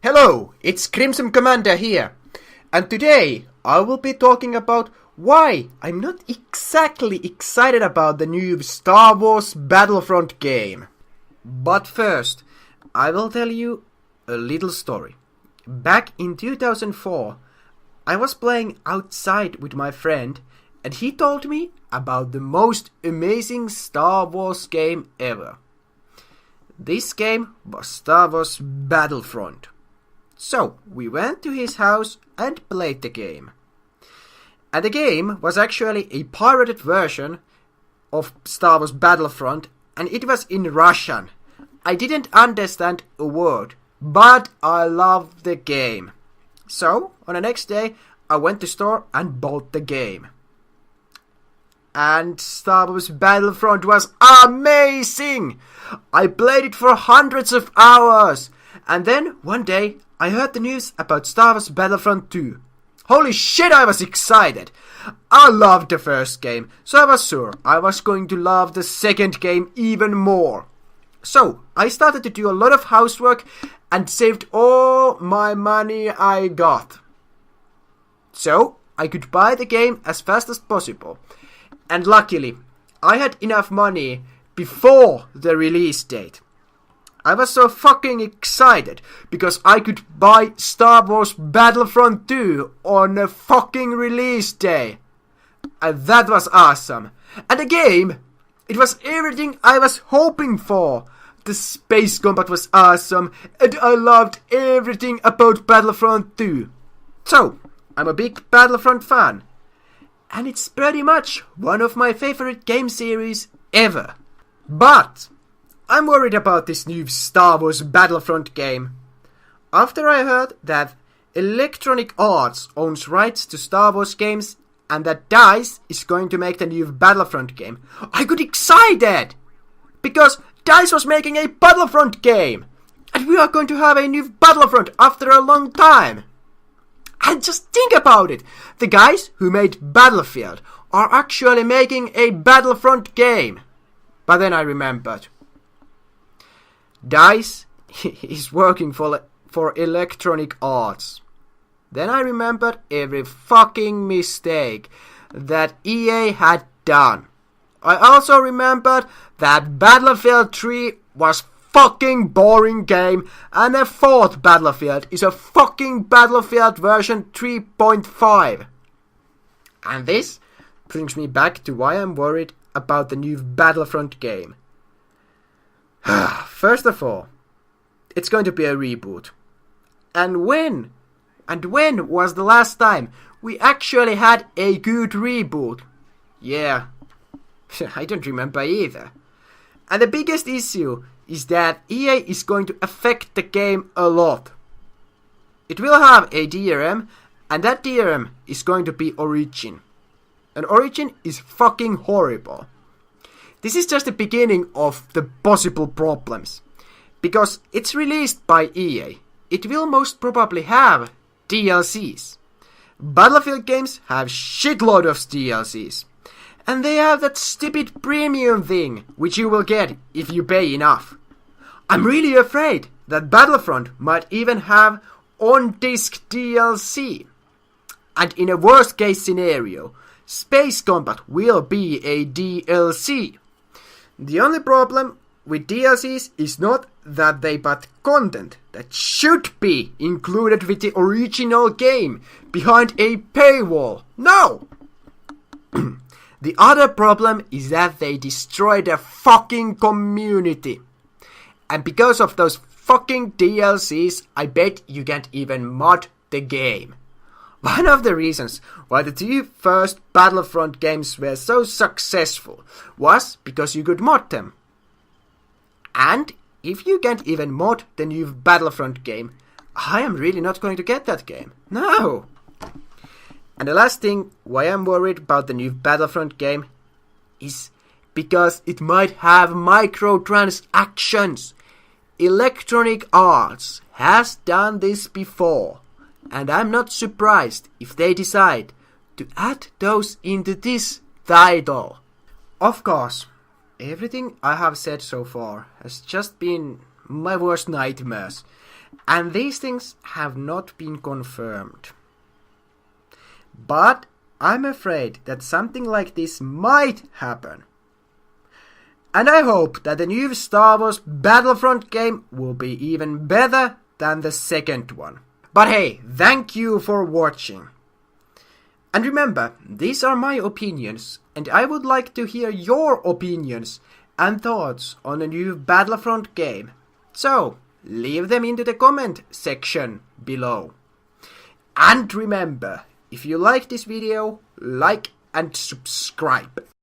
Hello, it's Crimson Commander here, and today I will be talking about why I'm not exactly excited about the new Star Wars Battlefront game. But first, I will tell you a little story. Back in 2004, I was playing outside with my friend, and he told me about the most amazing Star Wars game ever. This game was Star Wars Battlefront. So, we went to his house and played the game. And the game was actually a pirated version of Star Wars Battlefront, and it was in Russian. I didn't understand a word, but I loved the game. So, on the next day, I went to store and bought the game. And Star Wars Battlefront was amazing! I played it for hundreds of hours! And then, one day, I heard the news about Star Wars Battlefront 2. Holy shit, I was excited! I loved the first game, so I was sure I was going to love the second game even more. So, I started to do a lot of housework and saved all my money I got. So, I could buy the game as fast as possible. And luckily, I had enough money before the release date. I was so fucking excited because I could buy Star Wars Battlefront 2 on a fucking release day. And that was awesome. And the game, it was everything I was hoping for. The space combat was awesome and I loved everything about Battlefront 2. So, I'm a big Battlefront fan. And it's pretty much one of my favorite game series ever. But I'm worried about this new Star Wars Battlefront game. After I heard that Electronic Arts owns rights to Star Wars games and that DICE is going to make the new Battlefront game, I got excited! Because DICE was making a Battlefront game! And we are going to have a new Battlefront after a long time! And just think about it! The guys who made Battlefield are actually making a Battlefront game! But then I remembered. DICE is working for Electronic Arts. Then I remembered every fucking mistake that EA had done. I also remembered that Battlefield 3 was fucking boring game and the fourth Battlefield is a fucking Battlefield version 3.5. And this brings me back to why I'm worried about the new Battlefront game. First of all, it's going to be a reboot. And when was the last time we actually had a good reboot? Yeah, I don't remember either. And the biggest issue is that EA is going to affect the game a lot. It will have a DRM, and that DRM is going to be Origin. And Origin is fucking horrible. This is just the beginning of the possible problems. Because it's released by EA, it will most probably have DLCs. Battlefield games have shitload of DLCs. And they have that stupid premium thing, which you will get if you pay enough. I'm really afraid that Battlefront might even have on-disc DLC. And in a worst case scenario, Space Combat will be a DLC. The only problem with DLCs is not that they put content that should be included with the original game behind a paywall. No! The other problem is that they destroy the fucking community. And because of those fucking DLCs, I bet you can't even mod the game. One of the reasons why the two first Battlefront games were so successful was because you could mod them. And if you can't even mod the new Battlefront game, I am really not going to get that game. No! And the last thing why I'm worried about the new Battlefront game is because it might have microtransactions. Electronic Arts has done this before. And I'm not surprised if they decide to add those into this title. Of course, everything I have said so far has just been my worst nightmares. And these things have not been confirmed. But I'm afraid that something like this might happen. And I hope that the new Star Wars Battlefront game will be even better than the second one. But hey, thank you for watching. And remember, these are my opinions, and I would like to hear your opinions and thoughts on a new Battlefront game. So, leave them into the comment section below. And remember, if you like this video, like and subscribe.